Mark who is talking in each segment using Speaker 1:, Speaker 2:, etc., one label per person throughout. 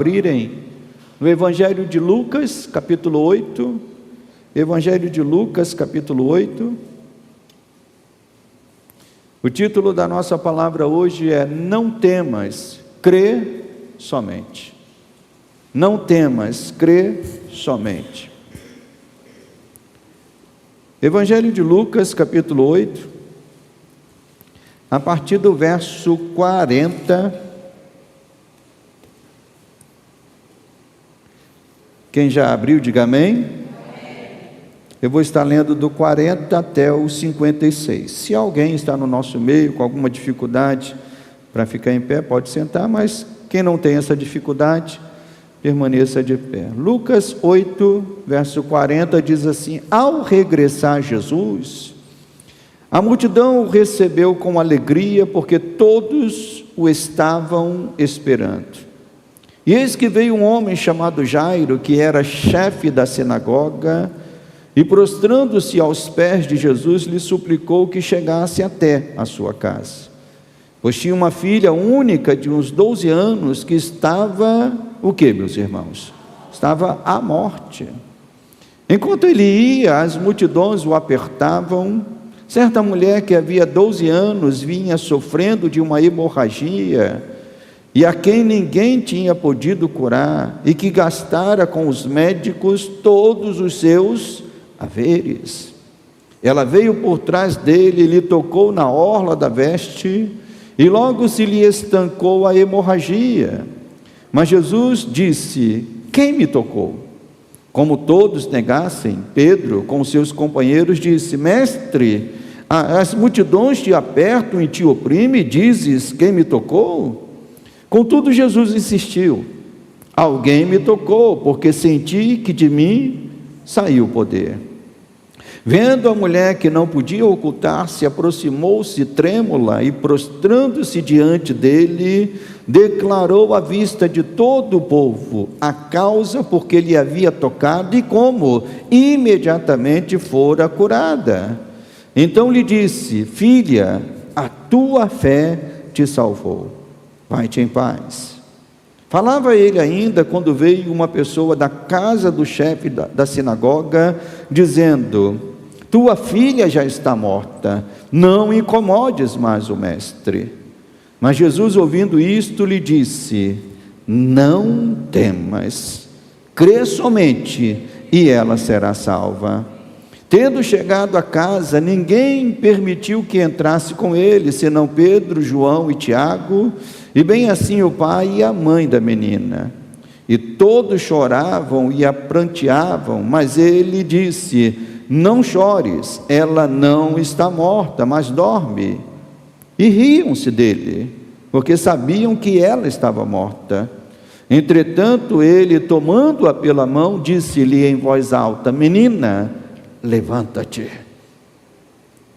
Speaker 1: Abrirem no Evangelho de Lucas, capítulo 8, Evangelho de Lucas, capítulo 8. O título da nossa palavra hoje é: Não temas, crê somente. Não temas, crê somente. Evangelho de Lucas, capítulo 8, a partir do verso 40. Quem já abriu, diga amém. Eu vou estar lendo do 40 até o 56. Se alguém está no nosso meio com alguma dificuldade para ficar em pé, pode sentar, mas quem não tem essa dificuldade, permaneça de pé. Lucas 8, verso 40 diz assim: Ao regressar Jesus, a multidão o recebeu com alegria, porque todos o estavam esperando. E eis que veio um homem chamado Jairo, que era chefe da sinagoga, e prostrando-se aos pés de Jesus, lhe suplicou que chegasse até a sua casa, pois tinha uma filha única de uns 12 anos, que estava, o que, meus irmãos? Estava à morte. Enquanto ele ia, as multidões o apertavam. Certa mulher que havia 12 anos vinha sofrendo de uma hemorragia, e a quem ninguém tinha podido curar, e que gastara com os médicos todos os seus haveres. Ela veio por trás dele, lhe tocou na orla da veste, e logo se lhe estancou a hemorragia. Mas Jesus disse: Quem me tocou? Como todos negassem, Pedro, com seus companheiros, disse: Mestre, as multidões te apertam e te oprimem, e dizes: Quem me tocou? Contudo, Jesus insistiu: Alguém me tocou, porque senti que de mim saiu o poder. Vendo a mulher que não podia ocultar-se, aproximou-se trêmula e, prostrando-se diante dele, declarou à vista de todo o povo a causa por que lhe havia tocado e como imediatamente fora curada. Então lhe disse: Filha, a tua fé te salvou. Vai-te em paz. Falava ele ainda quando veio uma pessoa da casa do chefe da sinagoga, dizendo: Tua filha já está morta, não incomodes mais o mestre. Mas Jesus, ouvindo isto, lhe disse: Não temas, crê somente, e ela será salva. Tendo chegado a casa, ninguém permitiu que entrasse com ele, senão Pedro, João e Tiago, e bem assim o pai e a mãe da menina. E todos choravam e a pranteavam, mas ele disse: Não chores, ela não está morta, mas dorme. E riam-se dele, porque sabiam que ela estava morta. Entretanto ele, tomando-a pela mão, disse-lhe em voz alta: Menina, levanta-te.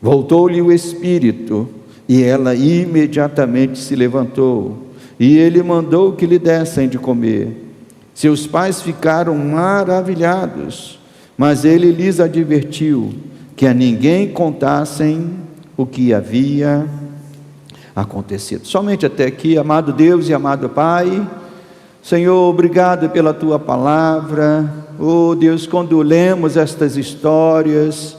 Speaker 1: Voltou-lhe o espírito, e ela imediatamente se levantou, e ele mandou que lhe dessem de comer. Seus pais ficaram maravilhados, mas ele lhes advertiu que a ninguém contassem o que havia acontecido. Somente até aqui. Amado Deus e amado Pai, Senhor, obrigado pela tua palavra. Oh Deus, quando lemos estas histórias,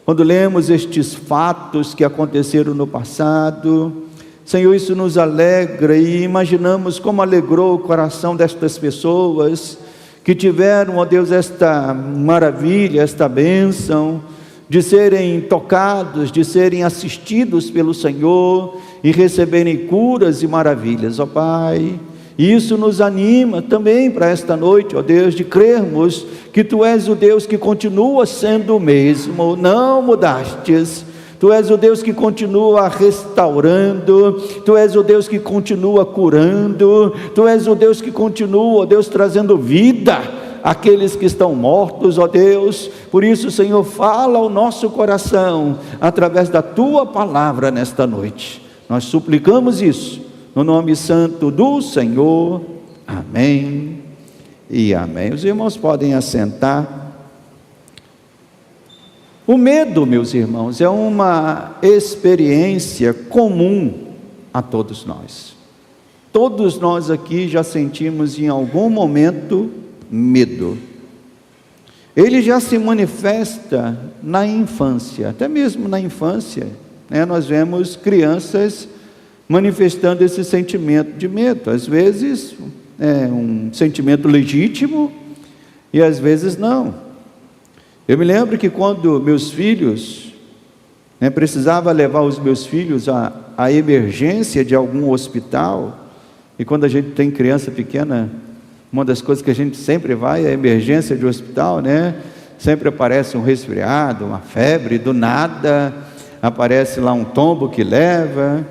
Speaker 1: quando lemos estes fatos que aconteceram no passado, Senhor, isso nos alegra, e imaginamos como alegrou o coração destas pessoas que tiveram, ó Deus, esta maravilha, esta bênção de serem tocados, de serem assistidos pelo Senhor e receberem curas e maravilhas, ó Pai. E isso nos anima também para esta noite, ó Deus, de crermos que Tu és o Deus que continua sendo o mesmo, não mudastes. Tu és o Deus que continua restaurando, Tu és o Deus que continua curando, Tu és o Deus que continua, ó Deus, trazendo vida àqueles que estão mortos, ó Deus. Por isso, Senhor, fala ao nosso coração através da Tua palavra nesta noite. Nós suplicamos isso no nome santo do Senhor. Amém e amém. Os irmãos podem assentar. O medo, meus irmãos, é uma experiência comum a todos nós. Todos nós aqui já sentimos em algum momento medo. Ele já se manifesta na infância, até mesmo na infância, né? Nós vemos crianças manifestando esse sentimento de medo. Às vezes é um sentimento legítimo e às vezes não. Eu me lembro que quando meus filhos, precisava levar os meus filhos à emergência de algum hospital, e quando a gente tem criança pequena, uma das coisas que a gente sempre vai é a emergência de hospital, né? Sempre aparece um resfriado, uma febre, do nada aparece lá um tombo que leva.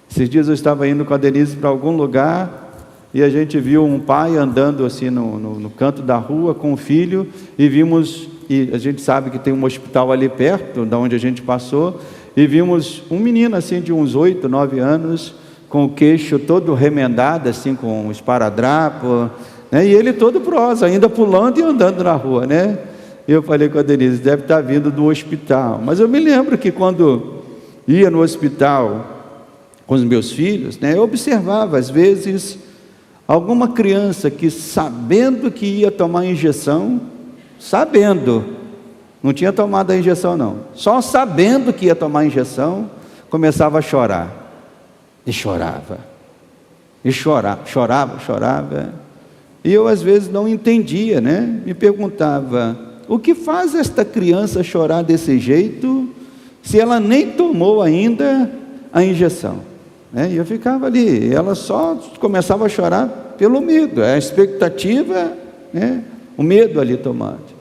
Speaker 1: Esses dias eu estava indo com a Denise para algum lugar e a gente viu um pai andando assim no canto da rua com o filho, e a gente sabe que tem um hospital ali perto da onde a gente passou, e vimos um menino assim de uns 8, 9 anos, com o queixo todo remendado, assim, com um esparadrapo, né? E ele todo prosa, ainda pulando e andando na rua, né? Eu falei com a Denise, deve estar vindo do hospital. Mas eu me lembro que quando ia no hospital com os meus filhos, né, eu observava, às vezes, alguma criança que, sabendo que ia tomar injeção, não tinha tomado a injeção não, só sabendo que ia tomar a injeção, começava a chorar. E chorava, chorava, e eu às vezes não entendia, né? Me perguntava, o que faz esta criança chorar desse jeito, se ela nem tomou ainda a injeção, né? E eu ficava ali, ela só começava a chorar pelo medo, a expectativa, né? O medo ali tomado.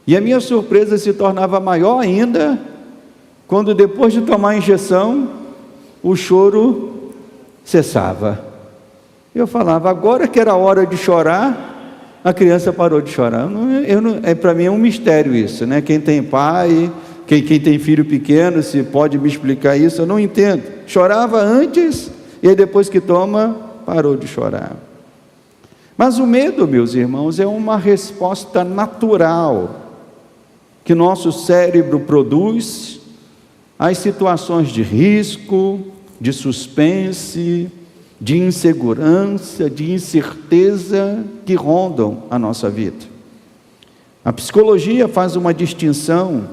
Speaker 1: E a minha surpresa se tornava maior ainda, quando depois de tomar a injeção, o choro cessava. Eu falava, agora que era hora de chorar, a criança parou de chorar. Para mim é um mistério isso, né? Quem tem pai, quem tem filho pequeno, se pode me explicar isso, eu não entendo. Chorava antes, e aí depois que toma, parou de chorar. Mas o medo, meus irmãos, é uma resposta natural que nosso cérebro produz às situações de risco, de suspense, de insegurança, de incerteza que rondam a nossa vida. A psicologia faz uma distinção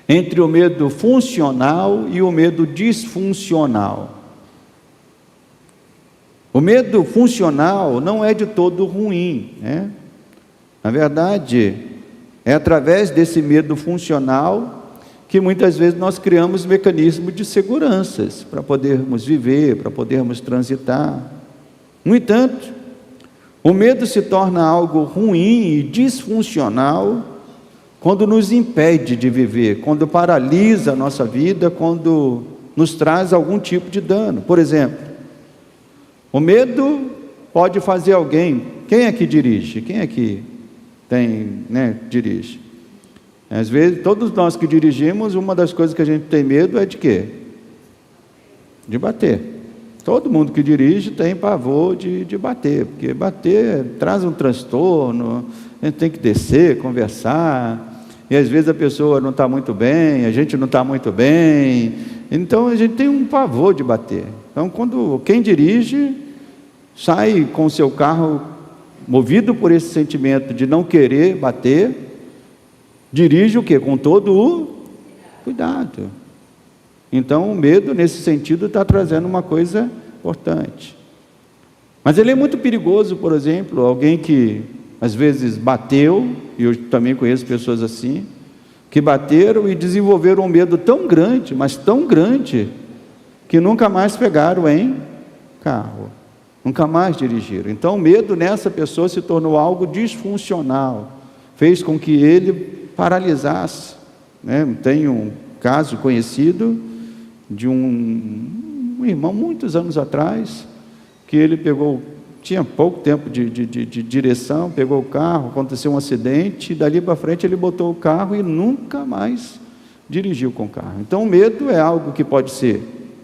Speaker 1: entre o medo funcional e o medo disfuncional. O medo funcional não é de todo ruim, né? Na verdade, é através desse medo funcional que muitas vezes nós criamos mecanismos de seguranças para podermos viver, para podermos transitar. No entanto, o medo se torna algo ruim e disfuncional quando nos impede de viver, quando paralisa a nossa vida, quando nos traz algum tipo de dano. Por exemplo, o medo pode fazer alguém... Quem é que dirige? Quem é que dirige? Às vezes, todos nós que dirigimos, uma das coisas que a gente tem medo é de quê? De bater. Todo mundo que dirige tem pavor de bater, porque bater traz um transtorno, a gente tem que descer, conversar, e às vezes a pessoa não está muito bem, a gente não está muito bem, então a gente tem um pavor de bater. Então, quando quem dirige sai com o seu carro movido por esse sentimento de não querer bater, dirige o quê? Com todo o cuidado. Então o medo nesse sentido está trazendo uma coisa importante. Mas ele é muito perigoso, por exemplo, alguém que às vezes bateu, e eu também conheço pessoas assim, que bateram e desenvolveram um medo tão grande, mas tão grande, que nunca mais pegaram em carro, nunca mais dirigiram. Então o medo nessa pessoa se tornou algo disfuncional, fez com que ele paralisasse, né? Tem um caso conhecido de um irmão, muitos anos atrás, que ele tinha pouco tempo de direção, pegou o carro, aconteceu um acidente, e dali para frente ele botou o carro e nunca mais dirigiu com o carro. Então o medo é algo que pode ser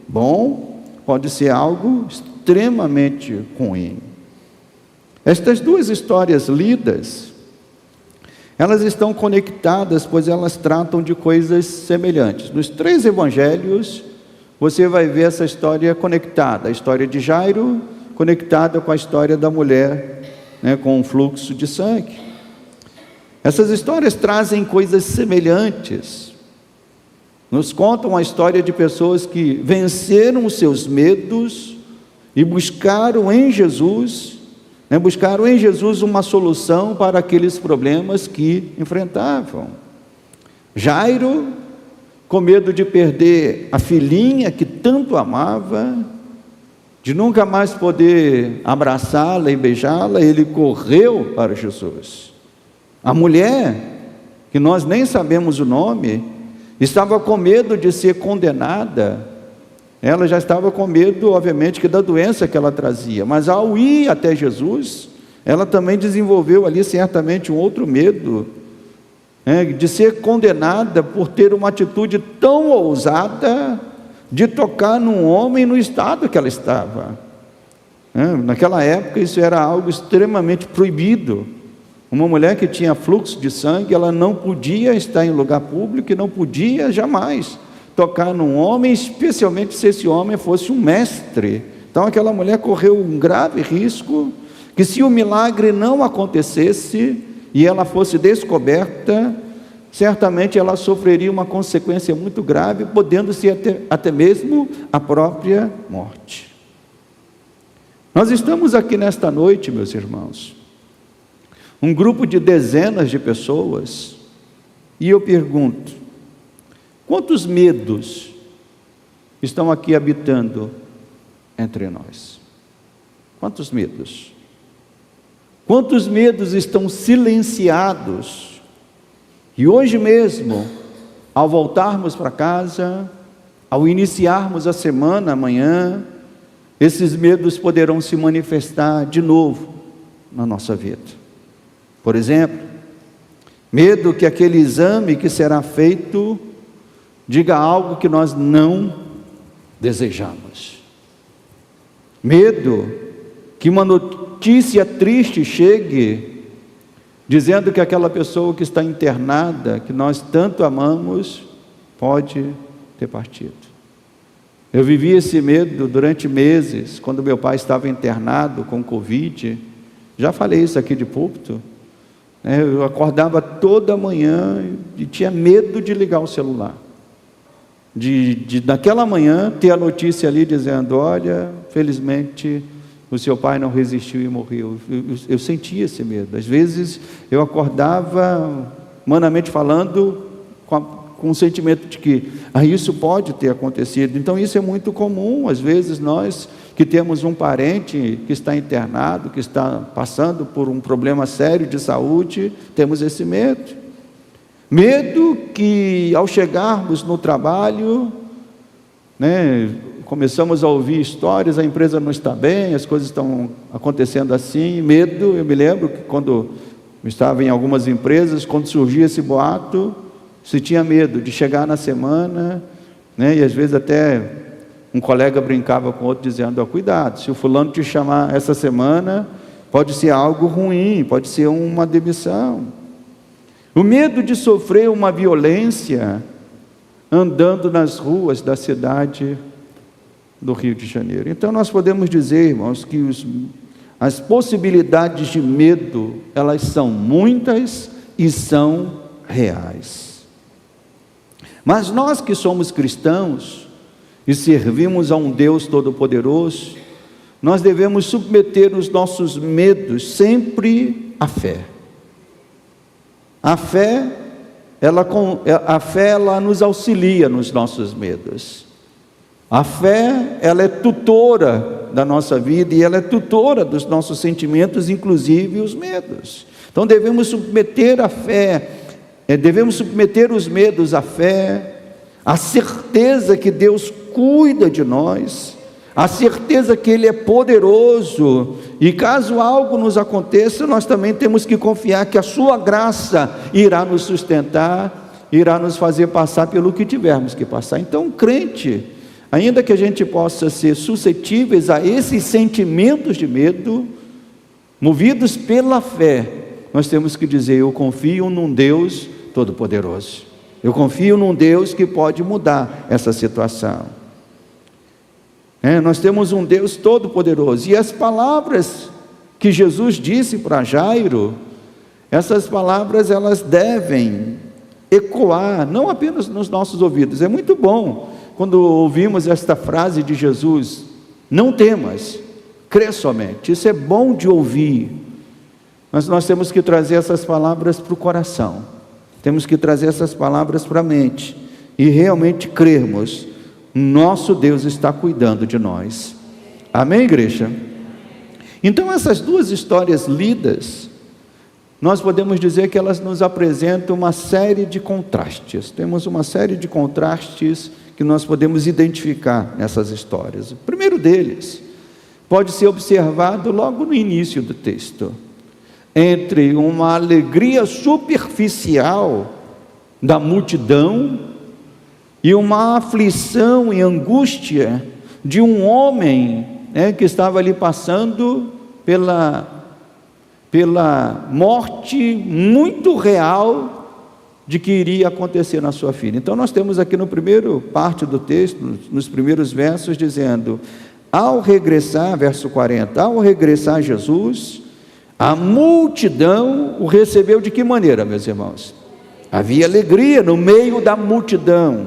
Speaker 1: bom, pode ser algo extremamente ruim. Estas duas histórias lidas, elas estão conectadas, pois elas tratam de coisas semelhantes. Nos 3 evangelhos, você vai ver essa história conectada, a história de Jairo conectada com a história da mulher, né, com o fluxo de sangue. Essas histórias trazem coisas semelhantes, nos contam a história de pessoas que venceram os seus medos e buscaram em Jesus uma solução para aqueles problemas que enfrentavam. Jairo, com medo de perder a filhinha que tanto amava, de nunca mais poder abraçá-la e beijá-la, ele correu para Jesus. A mulher, que nós nem sabemos o nome, estava com medo de ser condenada. Ela já estava com medo, obviamente, da doença que ela trazia, mas ao ir até Jesus, ela também desenvolveu ali certamente um outro medo, de ser condenada por ter uma atitude tão ousada de tocar num homem no estado que ela estava. Naquela época isso era algo extremamente proibido. Uma mulher que tinha fluxo de sangue, ela não podia estar em lugar público e não podia jamais tocar num homem, especialmente se esse homem fosse um mestre. Então aquela mulher correu um grave risco, que se o milagre não acontecesse e ela fosse descoberta, certamente ela sofreria uma consequência muito grave, podendo ser até mesmo a própria morte. Nós estamos aqui nesta noite, meus irmãos, um grupo de dezenas de pessoas, e eu pergunto: quantos medos estão aqui habitando entre nós? Quantos medos? Quantos medos estão silenciados? E hoje mesmo, ao voltarmos para casa, ao iniciarmos a semana amanhã, esses medos poderão se manifestar de novo na nossa vida. Por exemplo, medo que aquele exame que será feito diga algo que nós não desejamos. Medo que uma notícia triste chegue dizendo que aquela pessoa que está internada, que nós tanto amamos, pode ter partido. Eu vivi esse medo durante meses, quando meu pai estava internado com Covid. Já falei isso aqui de púlpito. Eu acordava toda manhã e tinha medo de ligar o celular. Naquela manhã ter a notícia ali dizendo: olha, felizmente o seu pai não resistiu e morreu. Eu sentia esse medo. Às vezes eu acordava, humanamente falando, com o sentimento de que isso pode ter acontecido. Então isso é muito comum. Às vezes nós que temos um parente que está internado, que está passando por um problema sério de saúde, temos esse medo. Medo que ao chegarmos no trabalho, começamos a ouvir histórias, a empresa não está bem, as coisas estão acontecendo assim. Medo, eu me lembro que quando eu estava em algumas empresas, quando surgia esse boato, se tinha medo de chegar na semana, e às vezes até um colega brincava com o outro dizendo: cuidado, se o fulano te chamar essa semana, pode ser algo ruim, pode ser uma demissão. O medo de sofrer uma violência andando nas ruas da cidade do Rio de Janeiro. Então nós podemos dizer, irmãos, que as possibilidades de medo, elas são muitas e são reais. Mas nós que somos cristãos e servimos a um Deus Todo-Poderoso, nós devemos submeter os nossos medos sempre à fé. A fé, ela nos auxilia nos nossos medos. A fé, ela é tutora da nossa vida e ela é tutora dos nossos sentimentos, inclusive os medos. Então devemos submeter a fé, devemos submeter os medos à fé, a certeza que Deus cuida de nós, a certeza que Ele é poderoso, e caso algo nos aconteça, nós também temos que confiar que a sua graça irá nos sustentar, irá nos fazer passar pelo que tivermos que passar. Então, crente, ainda que a gente possa ser suscetíveis a esses sentimentos de medo, movidos pela fé, nós temos que dizer: eu confio num Deus Todo-Poderoso, eu confio num Deus que pode mudar essa situação. Nós temos um Deus todo-poderoso. E as palavras que Jesus disse para Jairo, essas palavras elas devem ecoar, não apenas nos nossos ouvidos. É muito bom quando ouvimos esta frase de Jesus: não temas, crê somente. Isso é bom de ouvir, mas nós temos que trazer essas palavras para o coração, temos que trazer essas palavras para a mente e realmente crermos: nosso Deus está cuidando de nós. Amém, igreja? Então essas duas histórias lidas, nós podemos dizer que elas nos apresentam uma série de contrastes. Temos uma série de contrastes que nós podemos identificar nessas histórias. O primeiro deles pode ser observado logo no início do texto, entre uma alegria superficial da multidão e uma aflição e angústia de um homem, que estava ali passando pela morte muito real de que iria acontecer na sua filha. Então nós temos aqui no primeiro parte do texto, nos primeiros versos, dizendo: ao regressar, verso 40, ao regressar Jesus, a multidão o recebeu de que maneira, meus irmãos? Havia alegria no meio da multidão,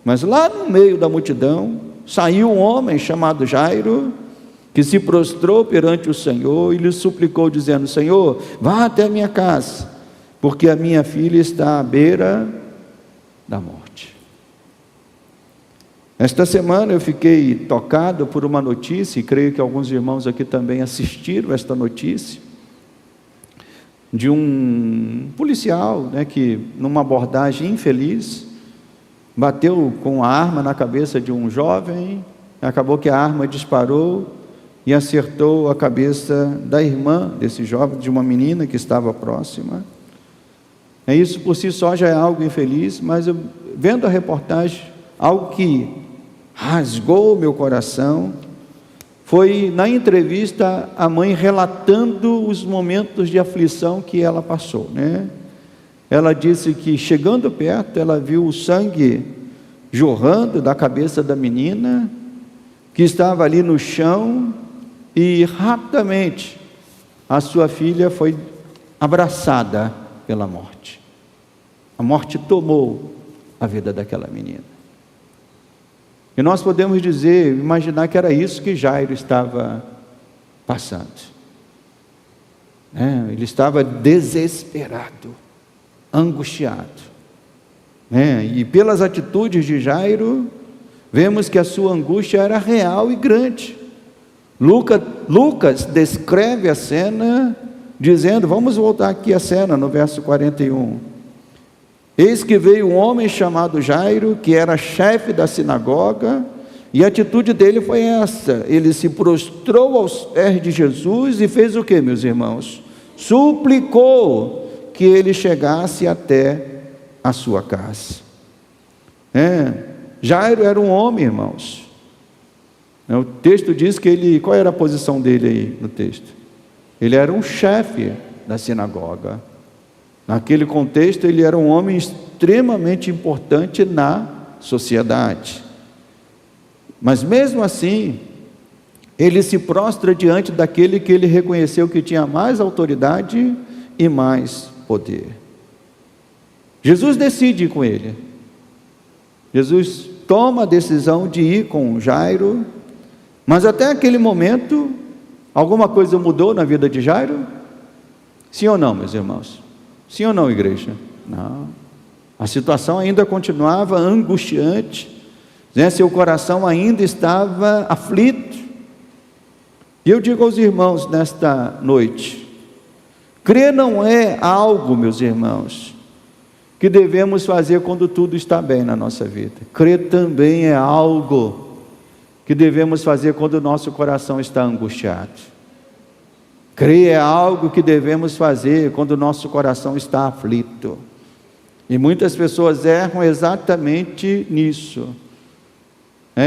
Speaker 1: mas lá no meio da multidão saiu um homem chamado Jairo, que se prostrou perante o Senhor e lhe suplicou, dizendo: Senhor, vá até a minha casa, porque a minha filha está à beira da morte. Esta semana eu fiquei tocado por uma notícia, e creio que alguns irmãos aqui também assistiram esta notícia, de um policial, que numa abordagem infeliz, bateu com a arma na cabeça de um jovem, acabou que a arma disparou e acertou a cabeça da irmã desse jovem, de uma menina que estava próxima. Isso por si só já é algo infeliz, mas eu, vendo a reportagem, algo que rasgou o meu coração, foi na entrevista a mãe relatando os momentos de aflição que ela passou, Ela disse que chegando perto, ela viu o sangue jorrando da cabeça da menina, que estava ali no chão, e rapidamente a sua filha foi abraçada pela morte. A morte tomou a vida daquela menina. E nós podemos dizer, imaginar que era isso que Jairo estava passando. Ele estava desesperado, angustiado. E pelas atitudes de Jairo, vemos que a sua angústia era real e grande. Lucas descreve a cena dizendo, vamos voltar aqui à cena no verso 41. Eis que veio um homem chamado Jairo, que era chefe da sinagoga, e a atitude dele foi essa: ele se prostrou aos pés de Jesus e fez o que, meus irmãos? Suplicou que ele chegasse até a sua casa. Jairo era um homem, irmãos. O texto diz que ele, qual era a posição dele aí no texto? Ele era um chefe da sinagoga. Naquele contexto, ele era um homem extremamente importante na sociedade. Mas mesmo assim, ele se prostra diante daquele que ele reconheceu que tinha mais autoridade e mais poder. Jesus decide ir com ele. Jesus toma a decisão de ir com Jairo, mas até aquele momento, alguma coisa mudou na vida de Jairo? Sim ou não, meus irmãos? Sim ou não, igreja? Não. A situação ainda continuava angustiante, seu coração ainda estava aflito. E eu digo aos irmãos nesta noite, crer não é algo, meus irmãos, que devemos fazer quando tudo está bem na nossa vida. Crer também é algo que devemos fazer quando o nosso coração está angustiado. Crer é algo que devemos fazer quando o nosso coração está aflito. E muitas pessoas erram exatamente nisso,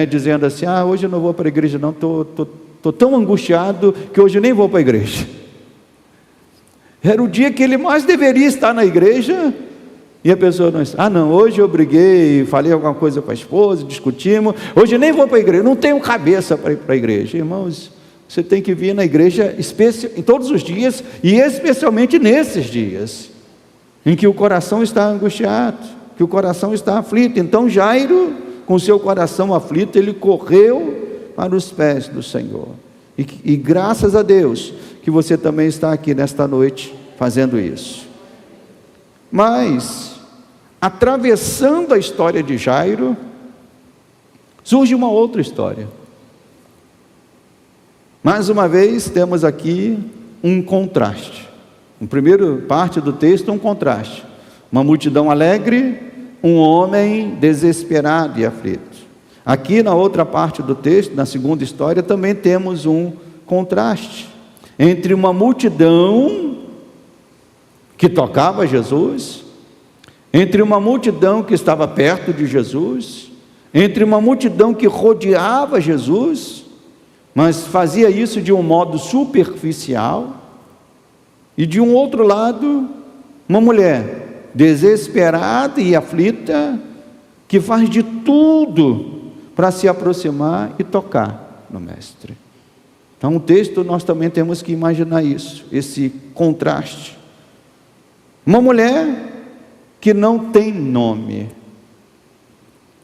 Speaker 1: dizendo assim, hoje eu não vou para a igreja não, estou tão angustiado que hoje nem vou para a igreja. Era o dia que ele mais deveria estar na igreja, E a pessoa não está, não, hoje eu briguei, falei alguma coisa com a esposa, discutimos, hoje eu nem vou para a igreja, não tenho cabeça para ir para a igreja. Irmãos, você tem que vir na igreja em todos os dias, e especialmente nesses dias, em que o coração está angustiado, que o coração está aflito. Então Jairo, com seu coração aflito, ele correu para os pés do Senhor. E graças a Deus, que você também está aqui nesta noite, fazendo isso. Mas, atravessando a história de Jairo, surge uma outra história. Mais uma vez, temos aqui um contraste. Na primeira parte do texto, um contraste. Uma multidão alegre, um homem desesperado e aflito. Aqui na outra parte do texto, na segunda história, também temos um contraste entre uma multidão que tocava Jesus, entre uma multidão que estava perto de Jesus, entre uma multidão que rodeava Jesus, mas fazia isso de um modo superficial, e de um outro lado, uma mulher desesperada e aflita, que faz de tudo para se aproximar e tocar no Mestre. Então o texto nós também temos que imaginar isso, esse contraste. Uma mulher que não tem nome.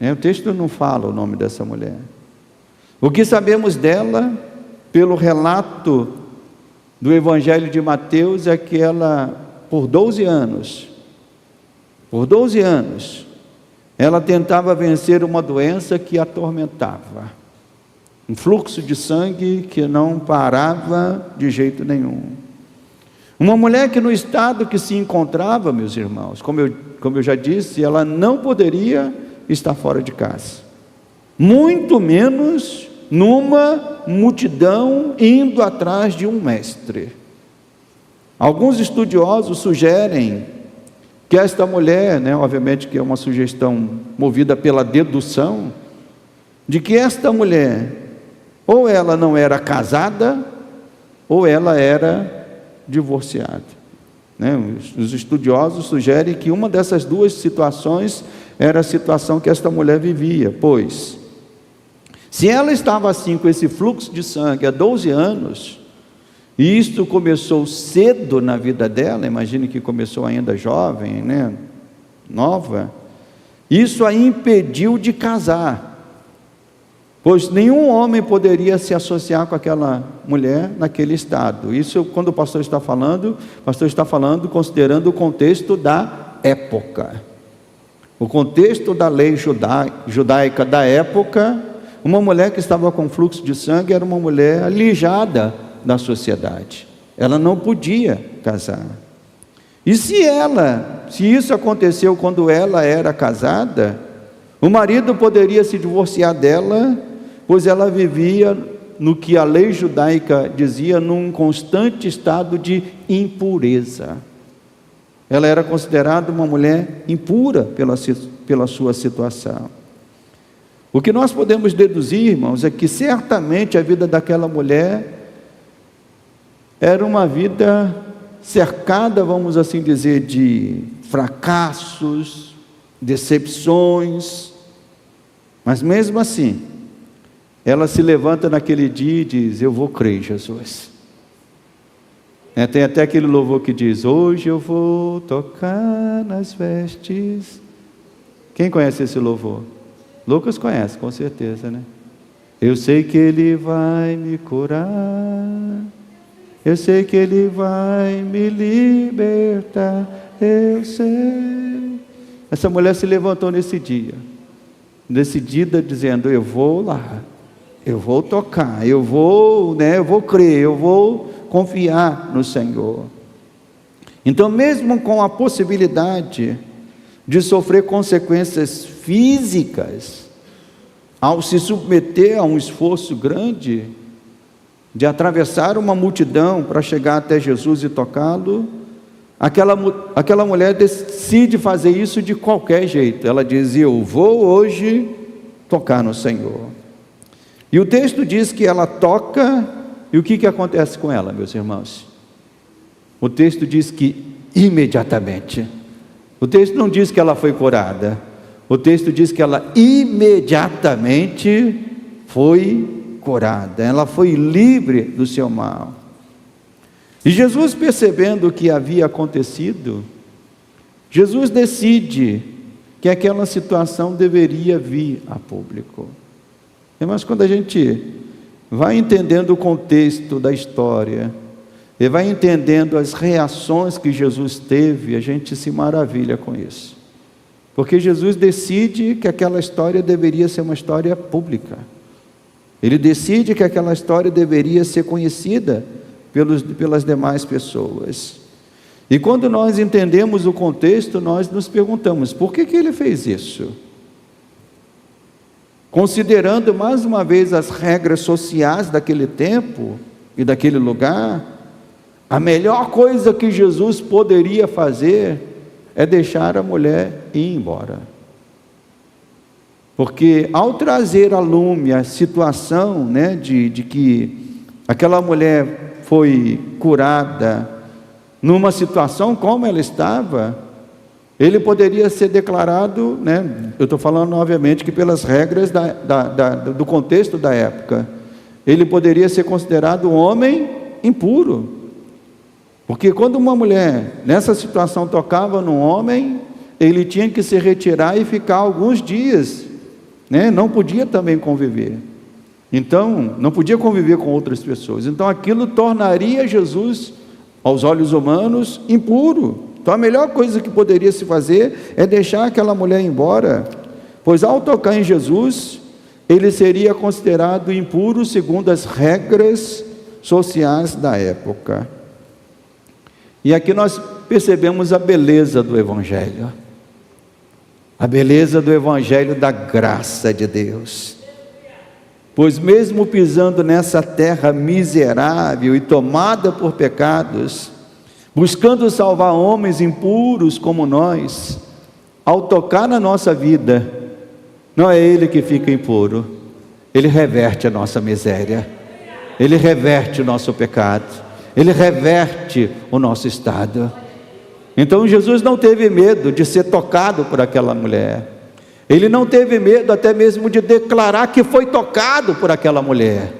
Speaker 1: O texto não fala o nome dessa mulher. O que sabemos dela, pelo relato do Evangelho de Mateus, é que ela, por 12 anos, ela tentava vencer uma doença que a atormentava. Um fluxo de sangue que não parava de jeito nenhum. Uma mulher que no estado que se encontrava, meus irmãos, como eu já disse, ela não poderia estar fora de casa. Muito menos numa multidão indo atrás de um mestre. Alguns estudiosos sugerem que esta mulher, obviamente que é uma sugestão movida pela dedução, de que esta mulher, ou ela não era casada, ou ela era divorciada. Os estudiosos sugerem que uma dessas duas situações era a situação que esta mulher vivia, pois, se ela estava assim com esse fluxo de sangue há 12 anos, e isto começou cedo na vida dela, imagine que começou ainda jovem, nova, isso a impediu de casar, pois nenhum homem poderia se associar com aquela mulher naquele estado. Isso, quando o pastor está falando considerando o contexto da época. O contexto da lei judaica da época, uma mulher que estava com fluxo de sangue era uma mulher alijada da sociedade. Ela não podia casar. E se isso aconteceu quando ela era casada, o marido poderia se divorciar dela, pois ela vivia no que a lei judaica dizia, num constante estado de impureza. Ela era considerada uma mulher impura pela sua situação. O que nós podemos deduzir, irmãos, é que certamente a vida daquela mulher era uma vida cercada, vamos assim dizer, de fracassos, decepções, mas mesmo assim, ela se levanta naquele dia e diz: eu vou crer em Jesus. Tem até aquele louvor que diz: hoje eu vou tocar nas vestes. Quem conhece esse louvor? Lucas conhece, com certeza, Eu sei que Ele vai me curar, eu sei que Ele vai me libertar, eu sei. Essa mulher se levantou nesse dia, decidida, dizendo: eu vou lá, eu vou tocar, eu vou crer, eu vou confiar no Senhor. Então, mesmo com a possibilidade de sofrer consequências físicas, ao se submeter a um esforço grande, de atravessar uma multidão para chegar até Jesus e tocá-lo, aquela mulher decide fazer isso de qualquer jeito. Ela diz: eu vou hoje tocar no Senhor. E o texto diz que ela toca, e o que acontece com ela, meus irmãos? O texto diz que imediatamente O texto não diz que ela foi curada. O texto diz que ela imediatamente foi curada. Ela foi livre do seu mal. E Jesus, percebendo o que havia acontecido, Jesus decide que aquela situação deveria vir a público. Mas quando a gente vai entendendo o contexto da história, e vai entendendo as reações que Jesus teve, a gente se maravilha com isso. Porque Jesus decide que aquela história deveria ser uma história pública. Ele decide que aquela história deveria ser conhecida pelas demais pessoas. E quando nós entendemos o contexto, nós nos perguntamos, por que ele fez isso? Considerando mais uma vez as regras sociais daquele tempo e daquele lugar, a melhor coisa que Jesus poderia fazer é deixar a mulher ir embora. Porque ao trazer à lume a situação, de que aquela mulher foi curada numa situação como ela estava, ele poderia ser declarado, eu estou falando obviamente que pelas regras do contexto da época, ele poderia ser considerado um homem impuro. Porque quando uma mulher nessa situação tocava num homem, ele tinha que se retirar e ficar alguns dias, não podia também conviver. Então, não podia conviver com outras pessoas. Então aquilo tornaria Jesus, aos olhos humanos, impuro. Então a melhor coisa que poderia se fazer é deixar aquela mulher ir embora, pois ao tocar em Jesus, ele seria considerado impuro segundo as regras sociais da época. E aqui nós percebemos a beleza do Evangelho, a beleza do Evangelho da graça de Deus. Pois mesmo pisando nessa terra miserável e tomada por pecados, buscando salvar homens impuros como nós, ao tocar na nossa vida, não é Ele que fica impuro, Ele reverte a nossa miséria, Ele reverte o nosso pecado, Ele reverte o nosso estado. Então Jesus não teve medo de ser tocado por aquela mulher. Ele não teve medo até mesmo de declarar que foi tocado por aquela mulher.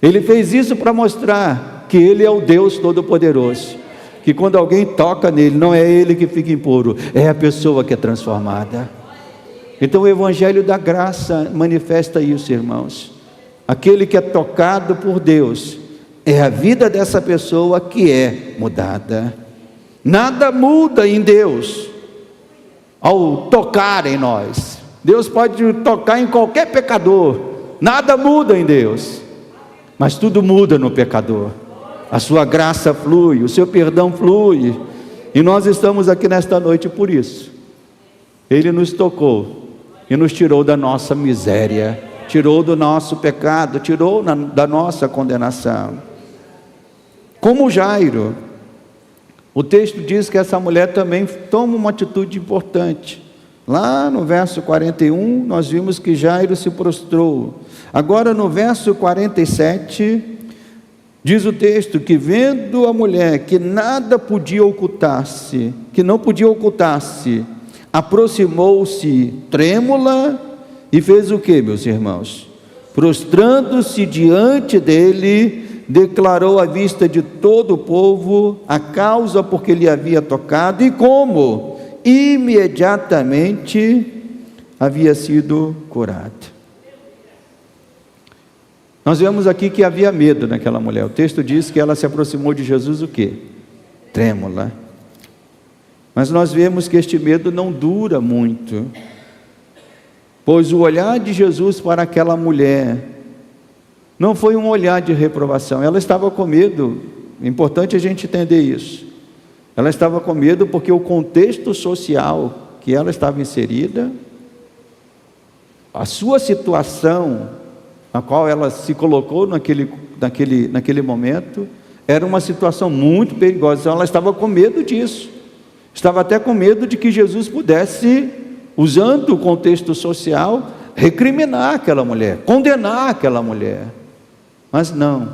Speaker 1: Ele fez isso para mostrar que Ele é o Deus Todo-Poderoso, que quando alguém toca nele, não é ele que fica impuro, é a pessoa que é transformada. Então o Evangelho da graça manifesta isso, irmãos. Aquele que é tocado por Deus, é a vida dessa pessoa que é mudada. Nada muda em Deus ao tocar em nós. Deus pode tocar em qualquer pecador, nada muda em Deus, mas tudo muda no pecador. A sua graça flui, o seu perdão flui, e nós estamos aqui nesta noite por isso. Ele nos tocou e nos tirou da nossa miséria, tirou do nosso pecado, tirou da nossa condenação. Como Jairo, o texto diz que essa mulher também toma uma atitude importante. Lá no verso 41, nós vimos que Jairo se prostrou. Agora no verso 47, diz o texto que vendo a mulher que nada podia ocultar-se, aproximou-se trêmula e fez o que, meus irmãos? Prostrando-se diante dele, declarou à vista de todo o povo a causa por que lhe havia tocado e como imediatamente havia sido curado. Nós vemos aqui que havia medo naquela mulher. O texto diz que ela se aproximou de Jesus o quê? Trêmula. Mas nós vemos que este medo não dura muito, pois o olhar de Jesus para aquela mulher não foi um olhar de reprovação. Ela estava com medo, é importante a gente entender isso. Ela estava com medo porque o contexto social que ela estava inserida, a sua situação, a qual ela se colocou naquele momento, era uma situação muito perigosa. Então ela estava com medo disso. Estava até com medo de que Jesus pudesse, usando o contexto social, recriminar aquela mulher, condenar aquela mulher. Mas não,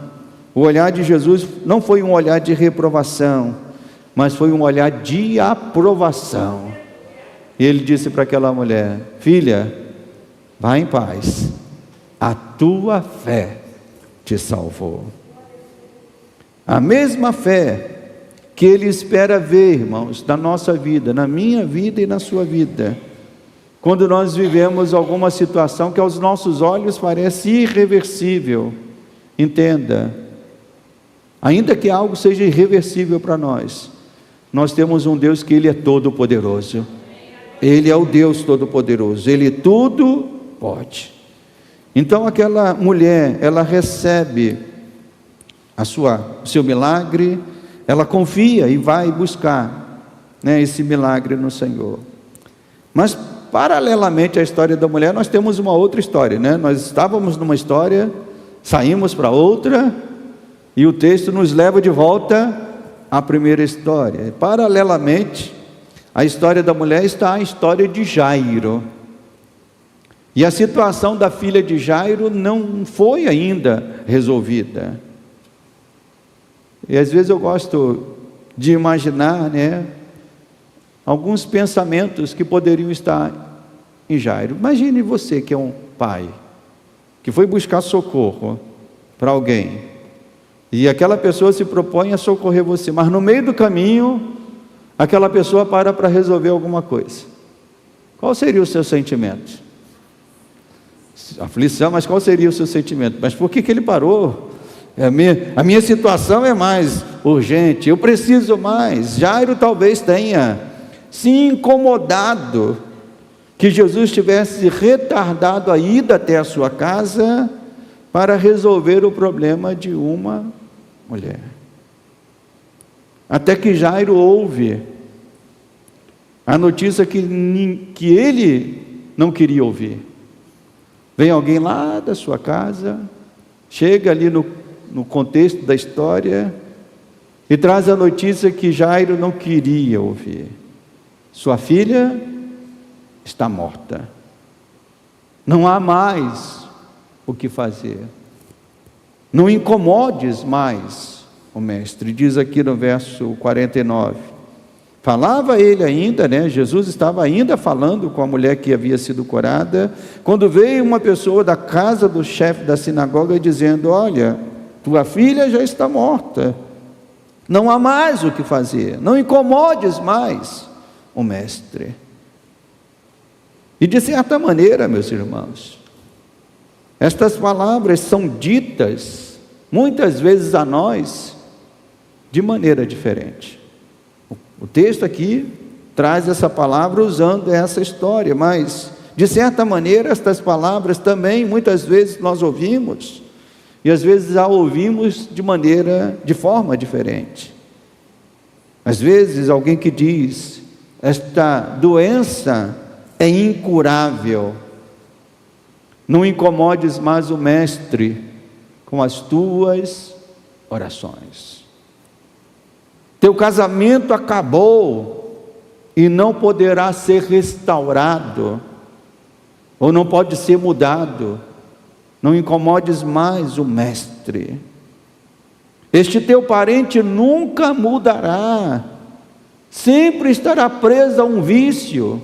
Speaker 1: o olhar de Jesus não foi um olhar de reprovação, mas foi um olhar de aprovação. E ele disse para aquela mulher: filha, vá em paz, a tua fé te salvou. A mesma fé que Ele espera ver, irmãos, na nossa vida, na minha vida e na sua vida, quando nós vivemos alguma situação que aos nossos olhos parece irreversível. Entenda, ainda que algo seja irreversível para nós, nós temos um Deus que Ele é todo poderoso. Ele é o Deus todo poderoso, Ele tudo pode. Então aquela mulher, ela recebe o seu milagre, ela confia e vai buscar, esse milagre no Senhor. Mas paralelamente à história da mulher, nós temos uma outra história, Nós estávamos numa história, saímos para outra, e o texto nos leva de volta à primeira história. Paralelamente à história da mulher está a história de Jairo. E a situação da filha de Jairo não foi ainda resolvida. E às vezes eu gosto de imaginar, alguns pensamentos que poderiam estar em Jairo. Imagine você que é um pai, que foi buscar socorro para alguém, e aquela pessoa se propõe a socorrer você, mas no meio do caminho, aquela pessoa para resolver alguma coisa. Qual seria o seu sentimento? Aflição, mas qual seria o seu sentimento? Mas por que ele parou? A minha situação é mais urgente, eu preciso mais. Jairo talvez tenha se incomodado que Jesus tivesse retardado a ida até a sua casa para resolver o problema de uma mulher. Até que Jairo ouve a notícia que ele não queria ouvir. Vem alguém lá da sua casa, chega ali no contexto da história e traz a notícia que Jairo não queria ouvir: sua filha está morta, não há mais o que fazer, não incomodes mais o mestre. Diz aqui no verso 49, falava ele ainda, Jesus estava ainda falando com a mulher que havia sido curada, quando veio uma pessoa da casa do chefe da sinagoga dizendo: olha, tua filha já está morta, não há mais o que fazer, não incomodes mais o mestre. E de certa maneira, meus irmãos, estas palavras são ditas muitas vezes a nós de maneira diferente. O texto aqui traz essa palavra usando essa história, mas de certa maneira estas palavras também muitas vezes nós ouvimos, e às vezes a ouvimos de forma diferente. Às vezes alguém que diz: esta doença é incurável, não incomodes mais o mestre com as tuas orações. Teu casamento acabou e não poderá ser restaurado, ou não pode ser mudado. Não incomodes mais o mestre. Este teu parente nunca mudará, sempre estará preso a um vício.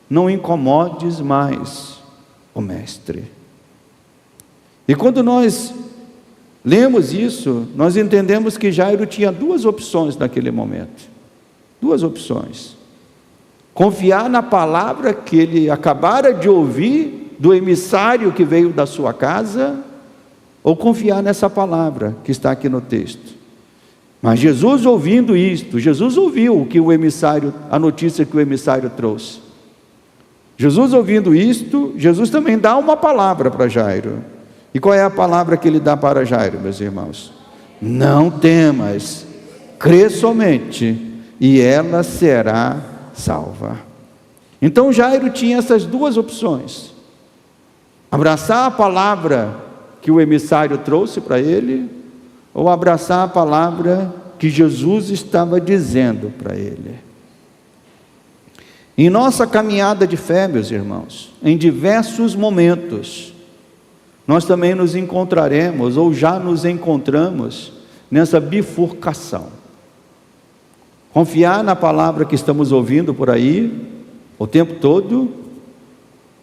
Speaker 1: Não incomodes mais o mestre. E quando nós lemos isso, nós entendemos que Jairo tinha duas opções naquele momento. Duas opções: confiar na palavra que ele acabara de ouvir do emissário que veio da sua casa, ou confiar nessa palavra que está aqui no texto. Mas Jesus, ouvindo isto, Jesus ouviu o que a notícia que o emissário trouxe. Jesus, ouvindo isto, Jesus também dá uma palavra para Jairo. E qual é a palavra que ele dá para Jairo, meus irmãos? Não temas, crê somente, e ela será salva. Então Jairo tinha essas duas opções: abraçar a palavra que o emissário trouxe para ele, ou abraçar a palavra que Jesus estava dizendo para ele. Em nossa caminhada de fé, meus irmãos, em diversos momentos, nós também nos encontraremos, ou já nos encontramos, nessa bifurcação. Confiar na palavra que estamos ouvindo por aí, o tempo todo,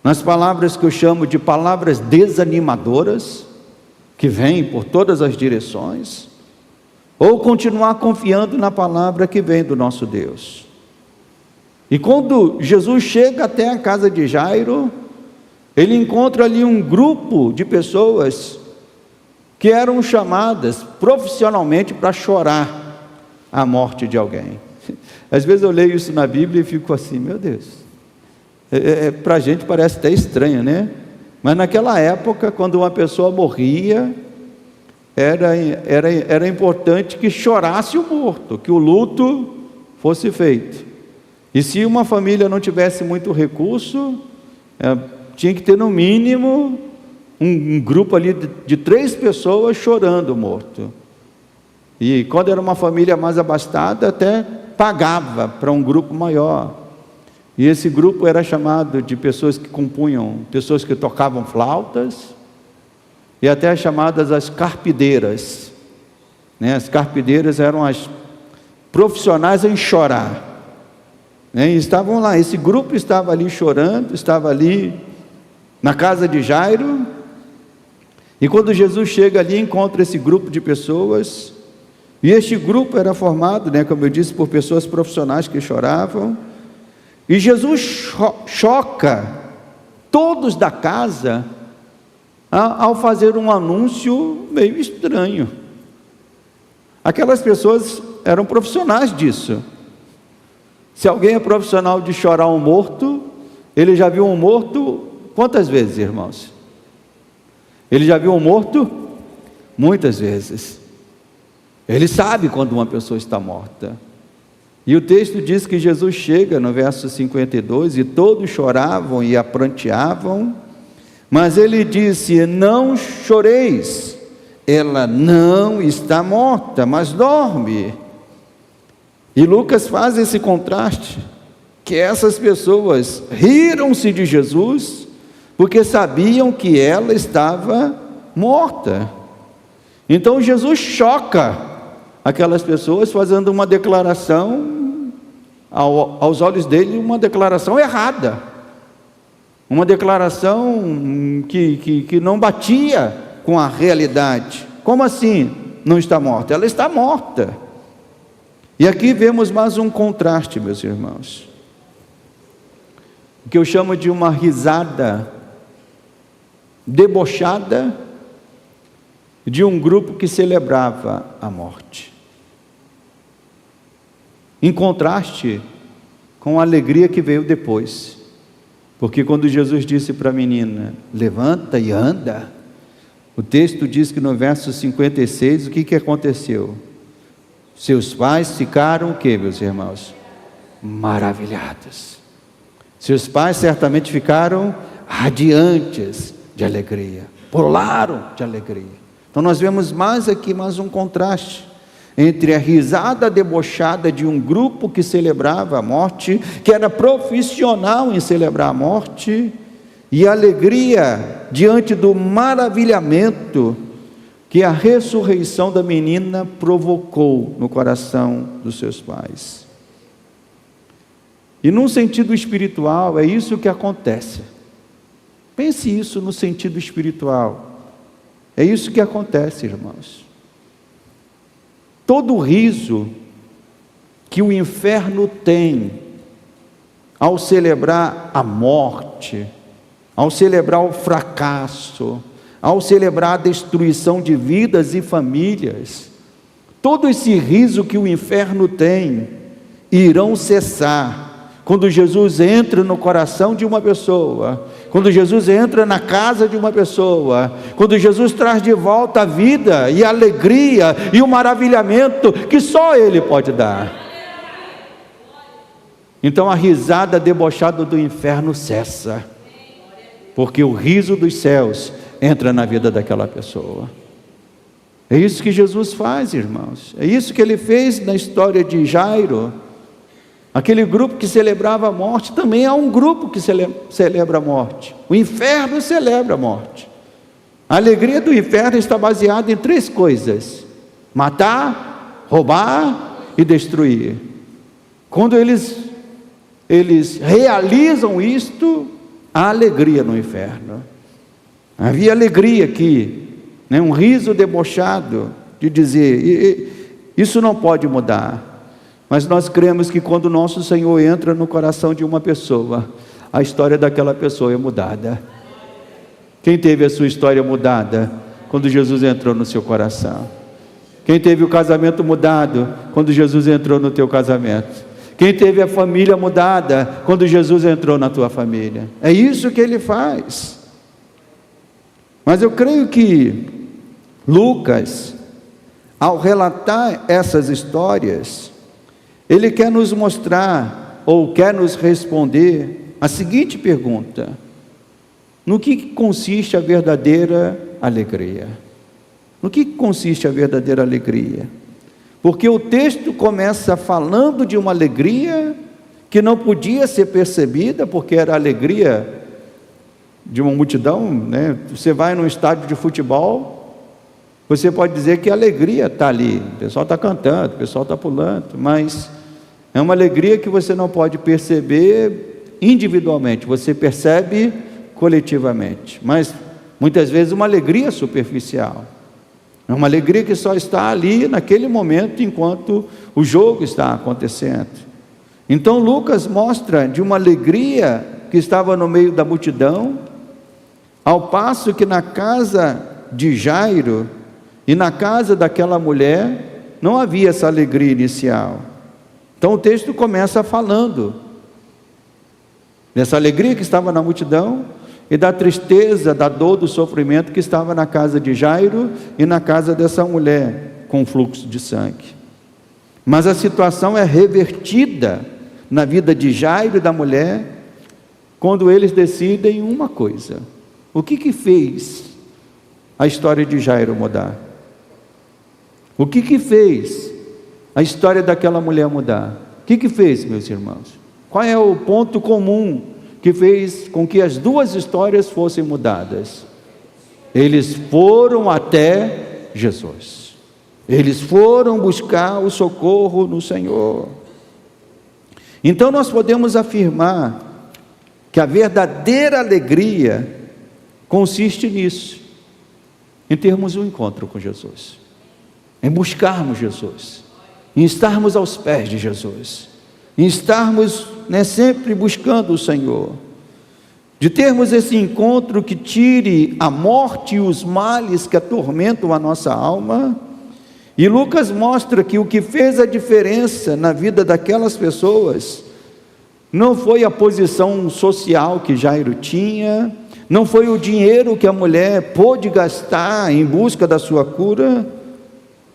Speaker 1: nas palavras que eu chamo de palavras desanimadoras, que vêm por todas as direções, ou continuar confiando na palavra que vem do nosso Deus. E quando Jesus chega até a casa de Jairo, ele encontra ali um grupo de pessoas que eram chamadas profissionalmente para chorar a morte de alguém. Às vezes eu leio isso na Bíblia e fico assim, meu Deus, para a gente parece até estranho, né? Mas naquela época, quando uma pessoa morria, era importante que chorasse o morto, que o luto fosse feito. E se uma família não tivesse muito recurso, tinha que ter no mínimo um grupo ali de 3 pessoas chorando o morto. E quando era uma família mais abastada, até pagava para um grupo maior. E esse grupo era chamado de pessoas que compunham, pessoas que tocavam flautas, e até chamadas as carpideiras, né? As carpideiras eram as profissionais em chorar, né? E estavam lá, esse grupo estava ali chorando, estava ali na casa de Jairo, e quando Jesus chega ali, encontra esse grupo de pessoas, e este grupo era formado, né, como eu disse, por pessoas profissionais que choravam, e Jesus choca todos da casa ao fazer um anúncio meio estranho. Aquelas pessoas eram profissionais disso. Se alguém é profissional de chorar um morto, ele já viu um morto quantas vezes, irmãos? Ele já viu um morto? Muitas vezes. Ele sabe quando uma pessoa está morta. E o texto diz que Jesus chega no verso 52, e todos choravam e a pranteavam, mas ele disse: não choreis, ela não está morta, mas dorme. E Lucas faz esse contraste, que essas pessoas riram-se de Jesus, porque sabiam que ela estava morta. Então Jesus choca aquelas pessoas, fazendo uma declaração, aos olhos dele, uma declaração errada, uma declaração que não batia com a realidade. Como assim não está morta? Ela está morta. E aqui vemos mais um contraste, meus irmãos, que eu chamo de uma risada debochada de um grupo que celebrava a morte, em contraste com a alegria que veio depois. Porque quando Jesus disse para a menina: levanta e anda, o texto diz que no verso 56, o que aconteceu? Seus pais ficaram o quê, meus irmãos? Maravilhados. Seus pais certamente ficaram radiantes de alegria, pularam de alegria. Então nós vemos mais um contraste entre a risada debochada de um grupo que celebrava a morte, que era profissional em celebrar a morte, e a alegria diante do maravilhamento que a ressurreição da menina provocou no coração dos seus pais. E num sentido espiritual, é isso que acontece. Pense isso no sentido espiritual. É isso que acontece, irmãos. Todo riso que o inferno tem ao celebrar a morte, ao celebrar o fracasso, ao celebrar a destruição de vidas e famílias, todo esse riso que o inferno tem, irão cessar quando Jesus entra no coração de uma pessoa, quando Jesus entra na casa de uma pessoa, quando Jesus traz de volta a vida e a alegria e o maravilhamento que só Ele pode dar. Então a risada debochada do inferno cessa, porque o riso dos céus entra na vida daquela pessoa. É isso que Jesus faz, irmãos. É isso que Ele fez na história de Jairo. Aquele grupo que celebrava a morte também é um grupo que celebra a morte. O inferno celebra a morte. A alegria do inferno está baseada em 3 coisas: matar, roubar e destruir. Quando eles eles realizam isto, há alegria no inferno. Havia alegria aqui, né? Um riso debochado de dizer, isso não pode mudar. Mas nós cremos que quando o nosso Senhor entra no coração de uma pessoa, a história daquela pessoa é mudada. Quem teve a sua história mudada quando Jesus entrou no seu coração? Quem teve o casamento mudado quando Jesus entrou no teu casamento? Quem teve a família mudada quando Jesus entrou na tua família? É isso que ele faz. Mas eu creio que Lucas, ao relatar essas histórias, ele quer nos mostrar, ou quer nos responder a seguinte pergunta: no que consiste a verdadeira alegria? No que consiste a verdadeira alegria? Porque o texto começa falando de uma alegria que não podia ser percebida, porque era a alegria de uma multidão, né? Você vai num estádio de futebol, você pode dizer que a alegria está ali, o pessoal está cantando, o pessoal está pulando, mas é uma alegria que você não pode perceber individualmente, você percebe coletivamente, mas muitas vezes uma alegria superficial, é uma alegria que só está ali naquele momento enquanto o jogo está acontecendo. Então Lucas mostra de uma alegria que estava no meio da multidão, ao passo que na casa de Jairo e na casa daquela mulher não havia essa alegria inicial. Então o texto começa falando dessa alegria que estava na multidão e da tristeza, da dor, do sofrimento que estava na casa de Jairo e na casa dessa mulher com fluxo de sangue. Mas a situação é revertida na vida de Jairo e da mulher quando eles decidem uma coisa. O que fez a história de Jairo mudar? O que fez a história daquela mulher mudar? O que fez, meus irmãos? Qual é o ponto comum que fez com que as duas histórias fossem mudadas? Eles foram até Jesus. Eles foram buscar o socorro no Senhor. Então nós podemos afirmar que a verdadeira alegria consiste nisso, em termos um encontro com Jesus, em buscarmos Jesus, em estarmos aos pés de Jesus, em estarmos, sempre buscando o Senhor, de termos esse encontro que tire a morte e os males que atormentam a nossa alma. E Lucas mostra que o que fez a diferença na vida daquelas pessoas não foi a posição social que Jairo tinha, não foi o dinheiro que a mulher pôde gastar em busca da sua cura.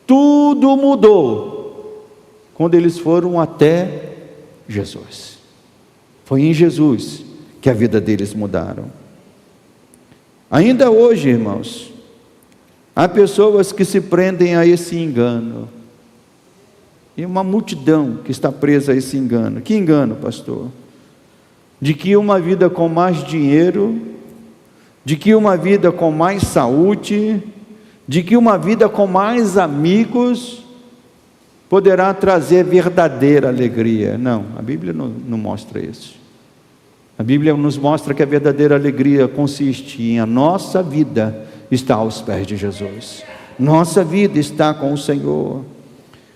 Speaker 1: Tudo mudou quando eles foram até Jesus. Foi em Jesus que a vida deles mudaram. Ainda hoje, irmãos, há pessoas que se prendem a esse engano, e uma multidão que está presa a esse engano. Que engano, pastor? De que uma vida com mais dinheiro, de que uma vida com mais saúde, de que uma vida com mais amigos poderá trazer verdadeira alegria. Não, a Bíblia não mostra isso. A Bíblia nos mostra que a verdadeira alegria consiste em a nossa vida estar aos pés de Jesus. Nossa vida está com o Senhor.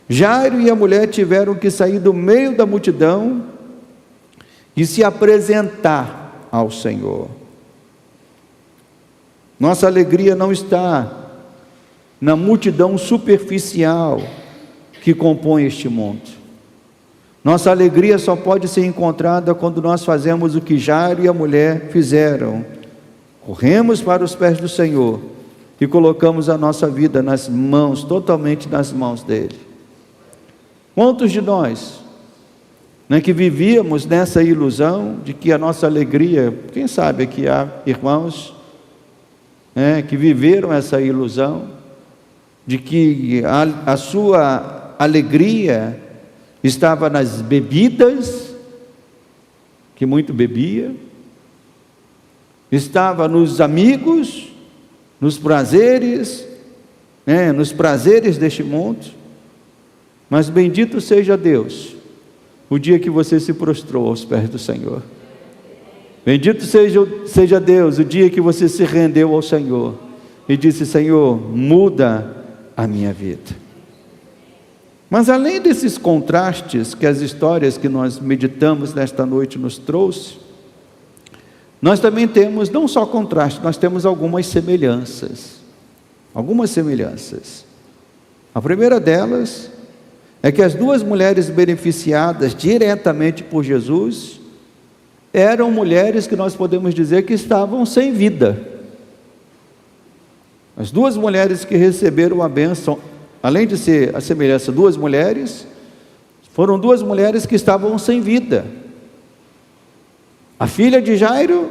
Speaker 1: Jairo e a mulher tiveram que sair do meio da multidão e se apresentar ao Senhor. Nossa alegria não está na multidão superficial que compõe este mundo. Nossa alegria só pode ser encontrada quando nós fazemos o que Jairo e a mulher fizeram. Corremos para os pés do Senhor e colocamos a nossa vida nas mãos, totalmente nas mãos dele. Quantos de nós, que vivíamos nessa ilusão de que a nossa alegria, quem sabe que há irmãos que viveram essa ilusão de que a sua alegria estava nas bebidas, que muito bebia, estava nos amigos, nos prazeres deste mundo. Mas bendito seja Deus, o dia que você se prostrou aos pés do Senhor. Bendito seja Deus, o dia que você se rendeu ao Senhor e disse: Senhor, muda a minha vida. Mas além desses contrastes que as histórias que nós meditamos nesta noite nos trouxe, nós também temos não só contrastes, nós temos algumas semelhanças. Algumas semelhanças. A primeira delas é que as duas mulheres beneficiadas diretamente por Jesus eram mulheres que nós podemos dizer que estavam sem vida. As duas mulheres que receberam a bênção, além de ser a semelhança, duas mulheres, foram duas mulheres que estavam sem vida. A filha de Jairo,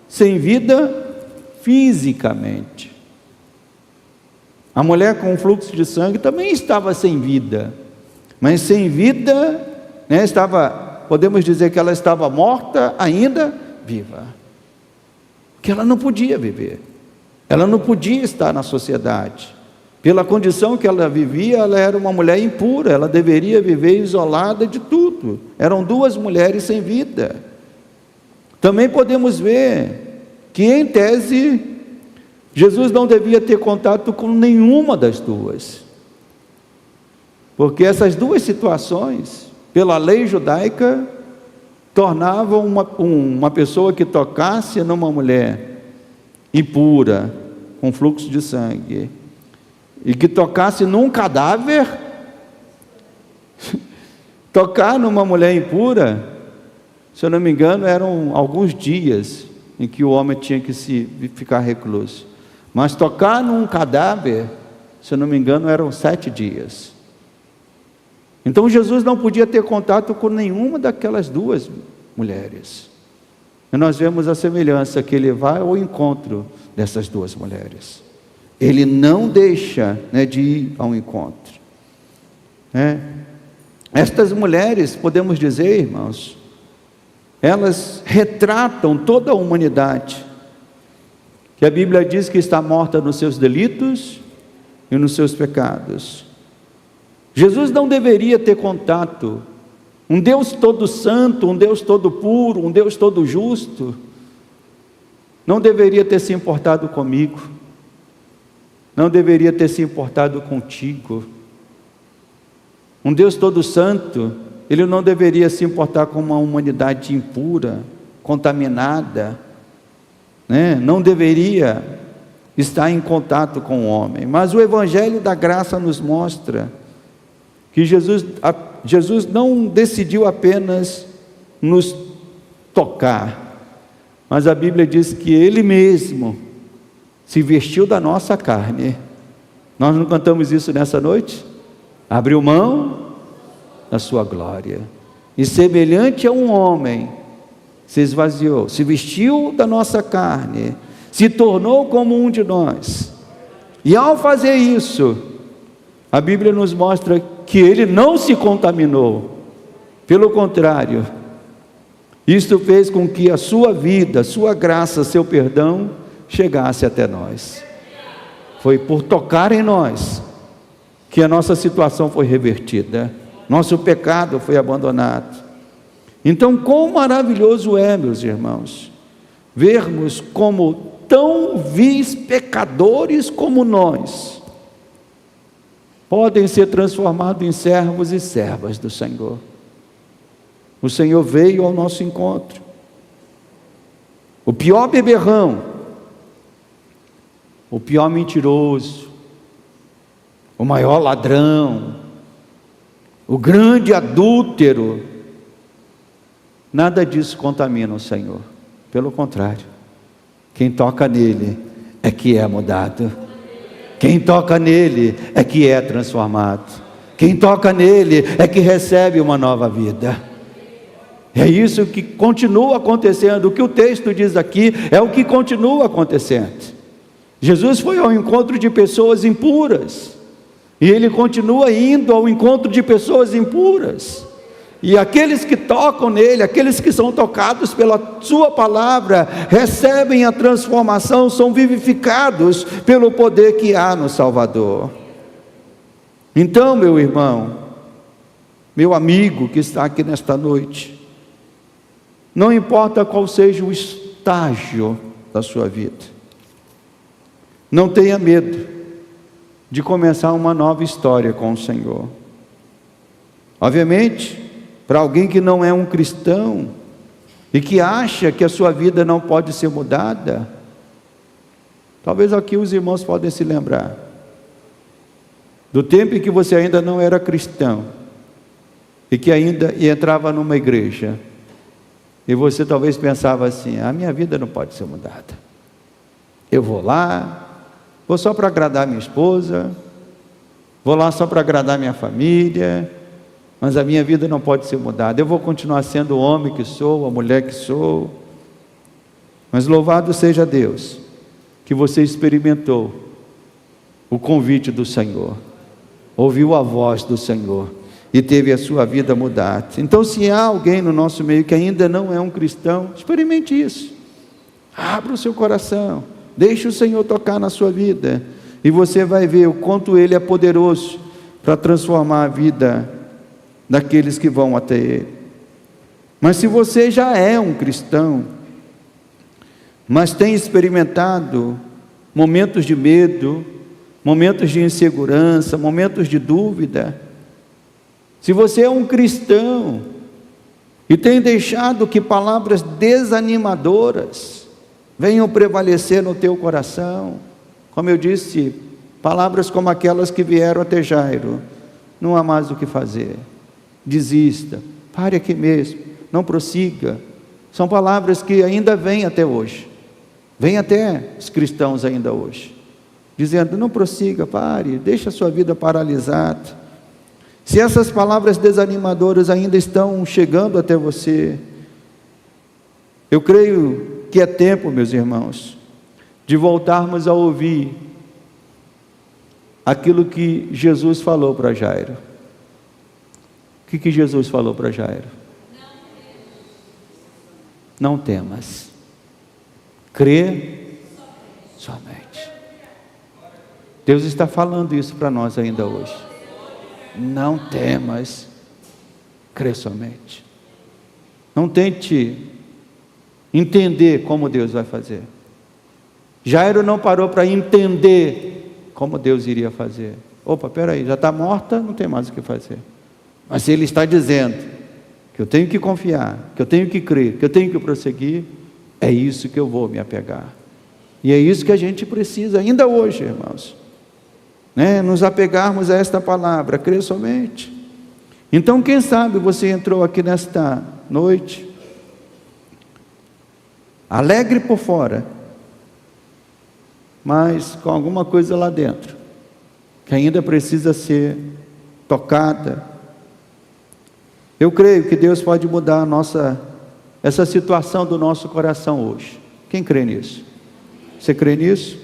Speaker 1: sem vida fisicamente. A mulher com fluxo de sangue também estava sem vida, mas sem vida, podemos dizer que ela estava morta, ainda viva, porque ela não podia viver, ela não podia estar na sociedade, pela condição que ela vivia. Ela era uma mulher impura, ela deveria viver isolada de tudo. Eram duas mulheres sem vida. Também podemos ver que, em tese, Jesus não devia ter contato com nenhuma das duas, porque essas duas situações, pela lei judaica, tornavam uma pessoa que tocasse numa mulher impura, com fluxo de sangue, e que tocasse num cadáver, tocar numa mulher impura, se eu não me engano, eram alguns dias em que o homem tinha que ficar recluso. Mas tocar num cadáver, se eu não me engano, eram 7 dias. Então Jesus não podia ter contato com nenhuma daquelas duas mulheres. E nós vemos a semelhança que ele vai ao encontro dessas duas mulheres. Ele não deixa de ir ao encontro. Estas mulheres, podemos dizer, irmãos, elas retratam toda a humanidade, que a Bíblia diz que está morta nos seus delitos e nos seus pecados. Jesus não deveria ter contato. Um Deus todo santo, um Deus todo puro, um Deus todo justo, não deveria ter se importado comigo, não deveria ter se importado contigo. Um Deus todo santo, Ele não deveria se importar com uma humanidade impura, contaminada, não deveria estar em contato com o homem. Mas o Evangelho da Graça nos mostra que Jesus não decidiu apenas nos tocar, mas a Bíblia diz que Ele mesmo se vestiu da nossa carne. Nós não cantamos isso nessa noite? Abriu mão da sua glória, e semelhante a um homem, se esvaziou, se vestiu da nossa carne, se tornou como um de nós. E ao fazer isso, a Bíblia nos mostra que Ele não se contaminou. Pelo contrário, isto fez com que a sua vida, sua graça, seu perdão chegasse até nós. Foi por tocar em nós que a nossa situação foi revertida, nosso pecado foi abandonado. Então, quão maravilhoso é, meus irmãos, vermos como tão vis pecadores como nós podem ser transformados em servos e servas do Senhor. O Senhor veio ao nosso encontro. O pior beberrão, o pior mentiroso, o maior ladrão, o grande adúltero, nada disso contamina o Senhor. Pelo contrário, quem toca nele é que é mudado. Quem toca nele é que é transformado. Quem toca nele é que recebe uma nova vida. É isso que continua acontecendo. O que o texto diz aqui é o que continua acontecendo. Jesus foi ao encontro de pessoas impuras, e Ele continua indo ao encontro de pessoas impuras. E aqueles que tocam nele, aqueles que são tocados pela sua palavra, recebem a transformação, são vivificados pelo poder que há no Salvador. Então, meu irmão, meu amigo que está aqui nesta noite, não importa qual seja o estágio da sua vida, não tenha medo de começar uma nova história com o Senhor. Obviamente, para alguém que não é um cristão e que acha que a sua vida não pode ser mudada, talvez aqui os irmãos podem se lembrar do tempo em que você ainda não era cristão e que ainda entrava numa igreja e você talvez pensava assim: a minha vida não pode ser mudada, eu vou lá, vou só para agradar minha esposa, vou lá só para agradar minha família, mas a minha vida não pode ser mudada, eu vou continuar sendo o homem que sou, a mulher que sou. Mas louvado seja Deus, que você experimentou o convite do Senhor, ouviu a voz do Senhor e teve a sua vida mudada. Então, se há alguém no nosso meio que ainda não é um cristão, experimente isso, abra o seu coração, deixe o Senhor tocar na sua vida, e você vai ver o quanto Ele é poderoso para transformar a vida daqueles que vão até Ele. Mas se você já é um cristão, mas tem experimentado momentos de medo, momentos de insegurança, momentos de dúvida, se você é um cristão e tem deixado que palavras desanimadoras venham prevalecer no teu coração, como eu disse, palavras como aquelas que vieram até Jairo: não há mais o que fazer, desista, pare aqui mesmo, não prossiga. São palavras que ainda vêm até hoje, vêm até os cristãos ainda hoje, dizendo: não prossiga, pare, deixa a sua vida paralisada. Se essas palavras desanimadoras ainda estão chegando até você, eu creio que é tempo, meus irmãos, de voltarmos a ouvir aquilo que Jesus falou para Jairo. O que Jesus falou para Jairo? Não temas, crê somente. Deus está falando isso para nós ainda hoje. Não temas, crê somente. Não tente entender como Deus vai fazer. Jairo não parou para entender como Deus iria fazer. Opa, peraí, já está morta, não tem mais o que fazer. Mas se Ele está dizendo que eu tenho que confiar, que eu tenho que crer, que eu tenho que prosseguir, é isso que eu vou me apegar. E é isso que a gente precisa ainda hoje, irmãos, nos apegarmos a esta palavra, crer somente. Então, quem sabe você entrou aqui nesta noite alegre por fora, mas com alguma coisa lá dentro que ainda precisa ser tocada. Eu creio que Deus pode mudar essa situação do nosso coração hoje. Quem crê nisso? Você crê nisso?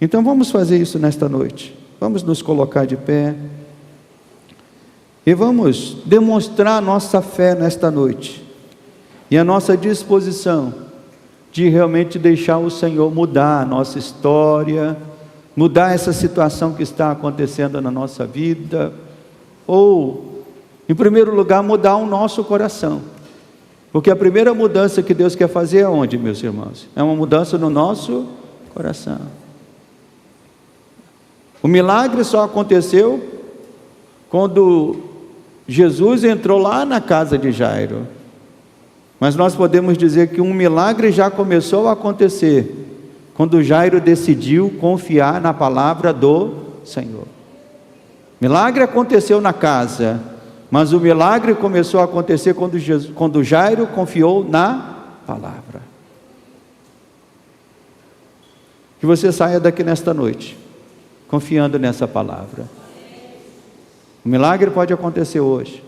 Speaker 1: Então vamos fazer isso nesta noite. Vamos nos colocar de pé e vamos demonstrar a nossa fé nesta noite e a nossa disposição de realmente deixar o Senhor mudar a nossa história, mudar essa situação que está acontecendo na nossa vida, ou, em primeiro lugar, mudar o nosso coração. Porque a primeira mudança que Deus quer fazer é onde, meus irmãos? É uma mudança no nosso coração. O milagre só aconteceu quando Jesus entrou lá na casa de Jairo. Mas nós podemos dizer que um milagre já começou a acontecer quando Jairo decidiu confiar na palavra do Senhor. Milagre aconteceu na casa, mas o milagre começou a acontecer quando Jairo confiou na palavra. Que você saia daqui nesta noite confiando nessa palavra. O milagre pode acontecer hoje,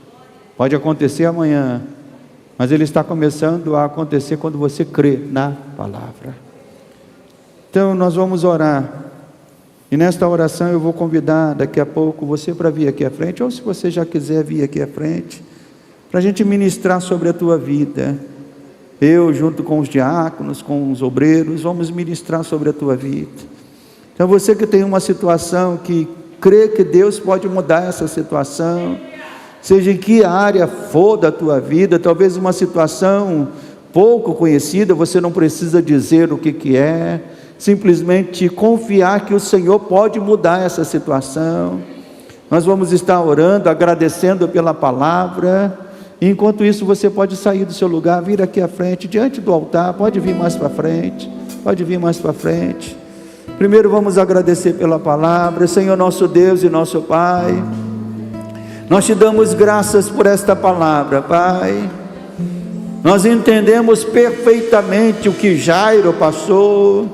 Speaker 1: pode acontecer amanhã, mas ele está começando a acontecer quando você crê na palavra. Então nós vamos orar, e nesta oração eu vou convidar daqui a pouco você para vir aqui à frente, ou se você já quiser vir aqui à frente, para a gente ministrar sobre a tua vida. Eu, junto com os diáconos, com os obreiros, vamos ministrar sobre a tua vida. Então você que tem uma situação que crê que Deus pode mudar essa situação, seja em que área for da tua vida, talvez uma situação pouco conhecida, você não precisa dizer o que é, simplesmente confiar que o Senhor pode mudar essa situação. Nós vamos estar orando, agradecendo pela palavra. Enquanto isso, você pode sair do seu lugar, vir aqui à frente, diante do altar, pode vir mais para frente, pode vir mais para frente. Primeiro vamos agradecer pela palavra. Senhor nosso Deus e nosso Pai, nós te damos graças por esta palavra, Pai. Nós entendemos perfeitamente o que Jairo passou,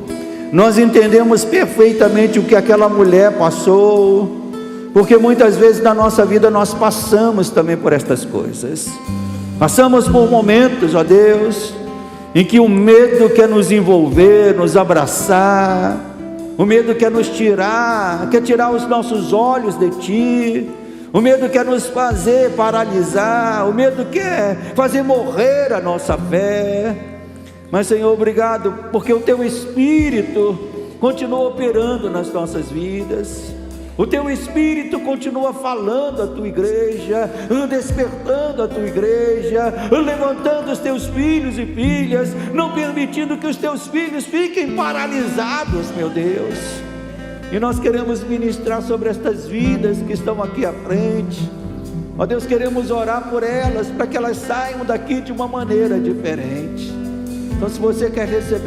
Speaker 1: nós entendemos perfeitamente o que aquela mulher passou, porque muitas vezes na nossa vida nós passamos também por estas coisas. Passamos por momentos, ó Deus, em que o medo quer nos envolver, nos abraçar, o medo quer nos tirar, quer tirar os nossos olhos de Ti, o medo quer nos fazer paralisar, o medo quer fazer morrer a nossa fé. Mas Senhor, obrigado, porque o Teu Espírito continua operando nas nossas vidas. O Teu Espírito continua falando à Tua igreja, despertando a Tua igreja, levantando os Teus filhos e filhas, não permitindo que os Teus filhos fiquem paralisados, meu Deus. E nós queremos ministrar sobre estas vidas que estão aqui à frente. Ó Deus, queremos orar por elas, para que elas saiam daqui de uma maneira diferente. Então, se você quer receber